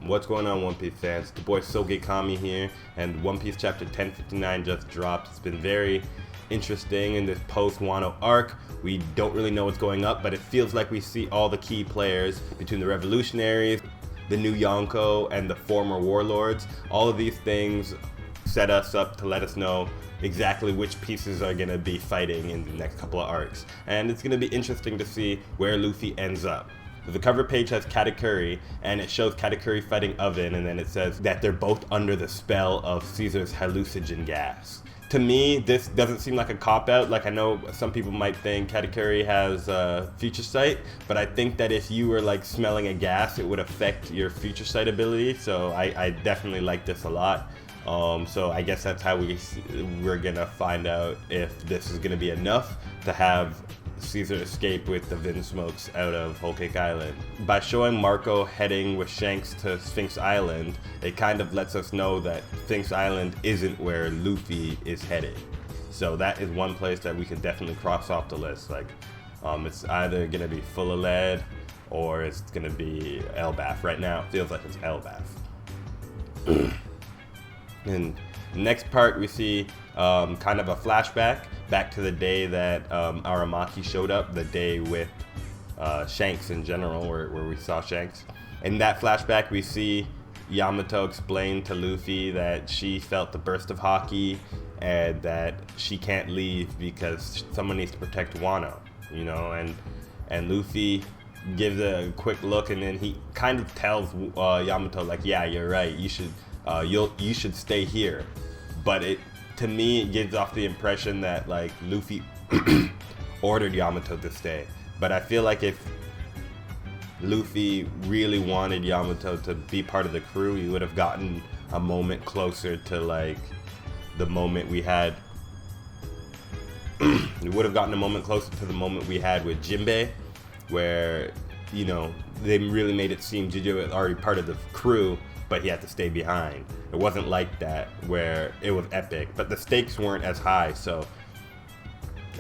What's going on, One Piece fans? The boy Soge Kami here, and One Piece chapter 1059 just dropped. It's been very interesting in this post-Wano arc. We don't really know what's going up, but it feels like we see all the key players between the revolutionaries, the new Yonko, and the former warlords. All of these things set us up to let us know exactly which pieces are going to be fighting in the next couple of arcs. And it's going to be interesting to see where Luffy ends up. The cover page has Katakuri, and it shows Katakuri fighting Oven, and then it says that they're both under the spell of Caesar's hallucinogen gas. To me, this doesn't seem like a cop-out. Like, I know some people might think Katakuri has future sight, but I think that if you were like smelling a gas, it would affect your future sight ability. So I definitely like this a lot. So I guess that's how we're gonna find out if this is gonna be enough to have Caesar escape with the Vin Smokes out of Whole Cake Island. By showing Marco heading with Shanks to Sphinx Island, it kind of lets us know that Sphinx Island isn't where Luffy is headed. So that is one place that we can definitely cross off the list. Like, it's either gonna be full of lead or it's gonna be Elbaf. Right now, it feels like it's Elbaf. In the next part, we see kind of a flashback back to the day that Aramaki showed up, the day with Shanks in general, where we saw Shanks. In that flashback, we see Yamato explain to Luffy that she felt the burst of Haki and that she can't leave because someone needs to protect Wano, you know, and Luffy gives a quick look, and then he kind of tells Yamato, like, yeah, you're right, you should stay here. But to me, it gives off the impression that like Luffy ordered Yamato to stay. But I feel like if Luffy really wanted Yamato to be part of the crew, he would have gotten a moment closer to like the moment we had. He would have gotten a moment closer to the moment we had with Jinbei, where, you know, they really made it seem Jinbei was already part of the crew, but he had to stay behind. It wasn't like that, where it was epic, but the stakes weren't as high, so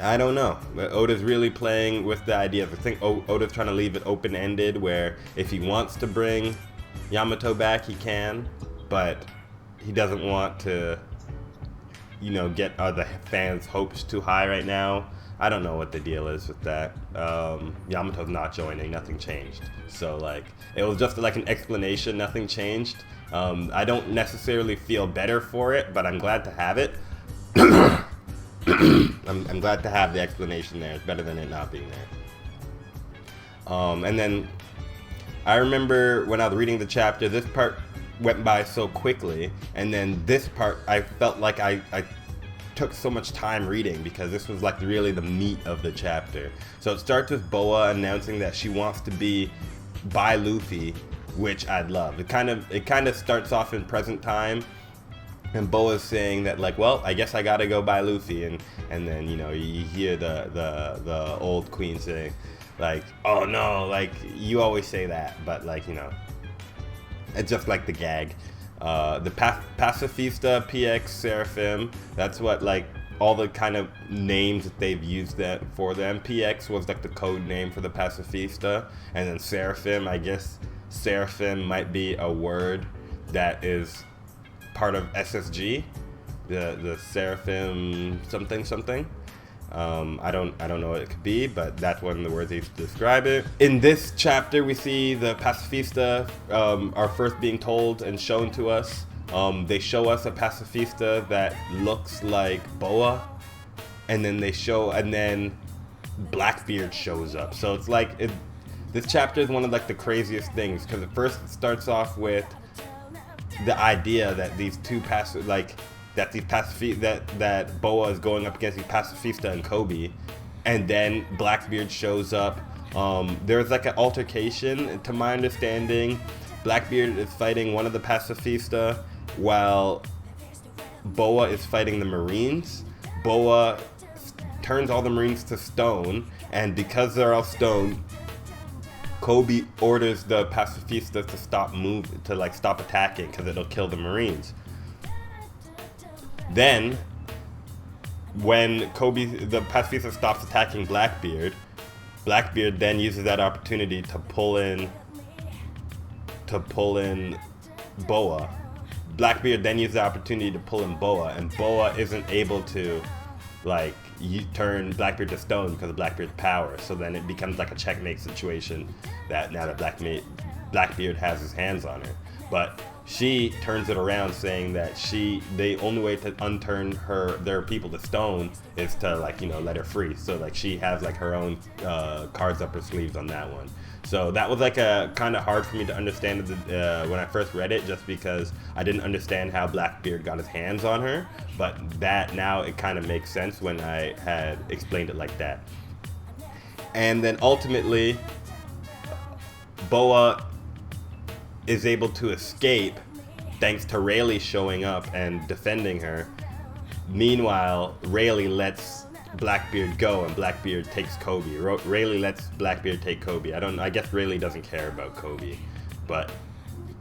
I don't know. Oda's really playing with the idea. I think Oda's trying to leave it open-ended, where if he wants to bring Yamato back, he can, but he doesn't want to, you know, get the fans' hopes too high right now. I don't know what the deal is with that. Yamato's not joining, nothing changed. So like, it was just like an explanation, nothing changed. I don't necessarily feel better for it, but I'm glad to have it. I'm glad to have the explanation there. It's better than it not being there. And then I remember when I was reading the chapter, this part went by so quickly, and then this part I felt like I took so much time reading because this was like really the meat of the chapter. So it starts with Boa announcing that she wants to be by Luffy, which I'd love. It kind of starts off in present time, and Boa's saying that like, well, I guess I gotta go by Luffy, and then, you know, you hear the old queen saying like, oh no, like you always say that, but like, you know, it's just like the gag. The pacifista, PX, Seraphim, that's what like all the kind of names that they've used that for them. PX was like the code name for the pacifista, and then Seraphim, I guess Seraphim might be a word that is part of SSG, the Seraphim something. I don't know what it could be, but that's one of the words they used to describe it. In this chapter, we see the pacifista are first being told and shown to us. They show us a pacifista that looks like Boa, and then Blackbeard shows up. So it's like this chapter is one of like the craziest things, because at first it starts off with the idea that these two that Boa is going up against the pacifista and Kobe, and then Blackbeard shows up. There's like an altercation, to my understanding. Blackbeard is fighting one of the pacifista while Boa is fighting the Marines. Boa turns all the Marines to stone, and because they're all stone, Kobe orders the pacifistas to stop attacking because it'll kill the Marines. Then, when the pacifista stops attacking Blackbeard then uses that opportunity to pull in Boa. Blackbeard then uses the opportunity to pull in Boa, and Boa isn't able to, like, you turn Blackbeard to stone because of Blackbeard's power. So then it becomes like a checkmate situation that now that Blackbeard has his hands on her. But she turns it around, saying that the only way to unturn their people to stone is to, like, you know, let her free. So like she has like her own cards up her sleeves on that one. So that was like a kind of hard for me to understand when I first read it, just because I didn't understand how Blackbeard got his hands on her. But that now it kind of makes sense when I had explained it like that. And then ultimately, Boa is able to escape thanks to Rayleigh showing up and defending her. Meanwhile, Rayleigh lets Blackbeard go, and Blackbeard takes Kobe. Rayleigh lets Blackbeard take Kobe. I guess Rayleigh doesn't care about Kobe, but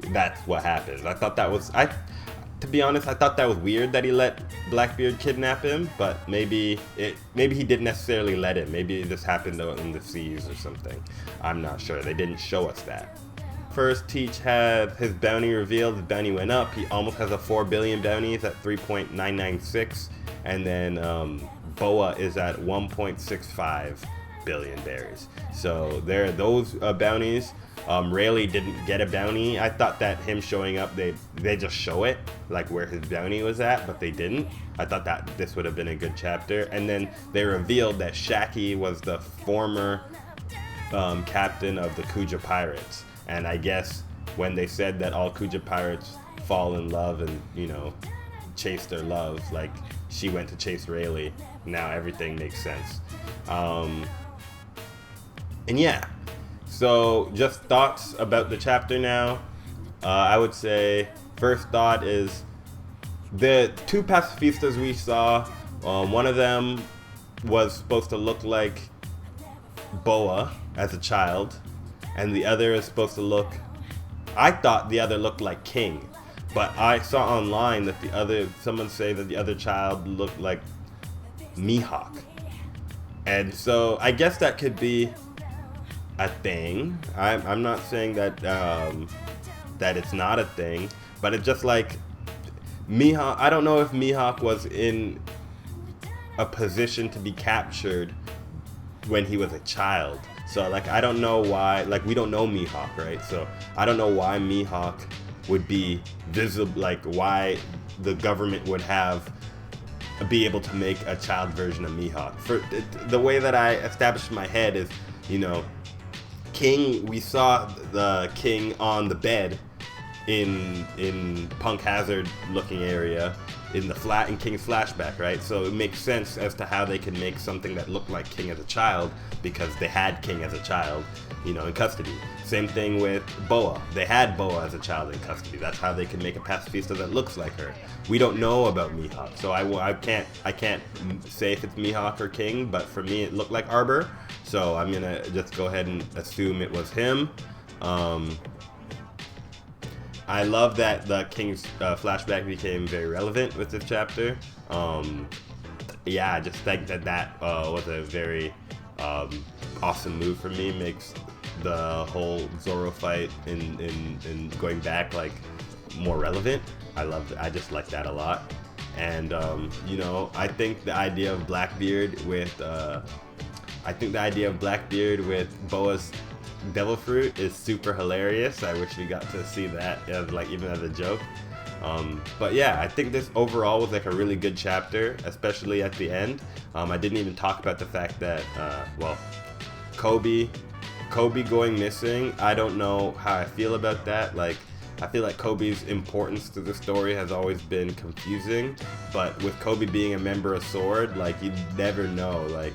that's what happens. I thought that was, to be honest, I thought that was weird that he let Blackbeard kidnap him, but maybe he didn't necessarily let him. Maybe it just happened in the seas or something. I'm not sure. They didn't show us that. First, Teach had his bounty revealed. His bounty went up. He almost has a 4 billion bounty. He's at 3.996, and then Boa is at 1.65 billion berries. So there are those bounties. Rayleigh didn't get a bounty. I thought that him showing up, they just show it, like where his bounty was at, but they didn't. I thought that this would have been a good chapter. And then they revealed that Shaki was the former captain of the Kuja pirates. And I guess when they said that all Kuja pirates fall in love and, you know, chase their love, like she went to chase Rayleigh, now everything makes sense. And yeah, so just thoughts about the chapter now. I would say first thought is the two pacifistas we saw, one of them was supposed to look like Boa as a child, and the other is supposed to look, I thought the other looked like King, but I saw online that someone say that the other child looked like Mihawk. And so I guess that could be a thing. I'm not saying that that it's not a thing, but it's just like Mihawk. I don't know if Mihawk was in a position to be captured when he was a child. So like I don't know why, like we don't know Mihawk, right? So I don't know why Mihawk would be visible, like why the government would be able to make a child version of Mihawk. For the way that I established in my head is, you know, King, we saw the King on the bed in Punk Hazard looking area in King's flashback, right? So it makes sense as to how they could make something that looked like King as a child, because they had King as a child, you know, in custody. Same thing with Boa. They had Boa as a child in custody. That's how they could make a pacifista that looks like her. We don't know about Mihawk, so I can't say if it's Mihawk or King, but for me it looked like Arbor, so I'm gonna just go ahead and assume it was him. I love that the King's flashback became very relevant with this chapter. Yeah, I just think that was a very awesome move for me. Makes the whole Zoro fight in going back like more relevant. I just like that a lot. And you know, I think the idea of Blackbeard with Boa's Devil Fruit is super hilarious. I wish we got to see that as like even as a joke. But yeah, I think this overall was like a really good chapter, especially at the end. I didn't even talk about the fact that Kobe going missing. I don't know how I feel about that. Like, I feel like Kobe's importance to the story has always been confusing, but with Kobe being a member of Sword, like you never know. Like,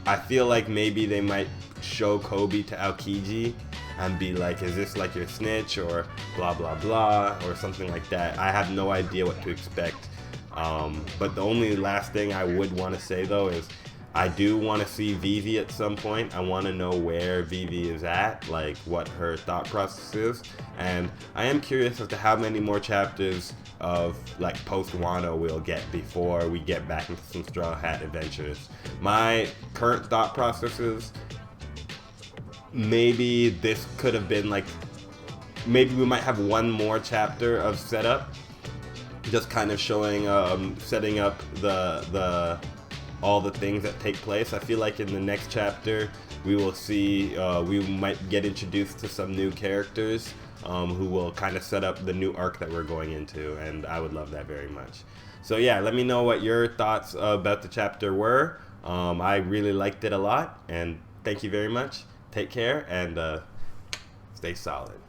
I feel like maybe they might show Kobe to Aokiji and be like, is this like your snitch or blah blah blah or something like that. I have no idea what to expect. But the only last thing I would want to say though is I do want to see Vivi at some point. I want to know where Vivi is at, like what her thought process is, and I am curious as to how many more chapters of like post Wano we'll get before we get back into some Straw Hat adventures. My current thought process is maybe this could have been like maybe we might have one more chapter of setup, just kind of showing, setting up the all the things that take place. I feel like in the next chapter we will see, we might get introduced to some new characters who will kind of set up the new arc that we're going into, and I would love that very much. So yeah, let me know what your thoughts about the chapter were. I really liked it a lot, and thank you very much. Take care, and stay solid.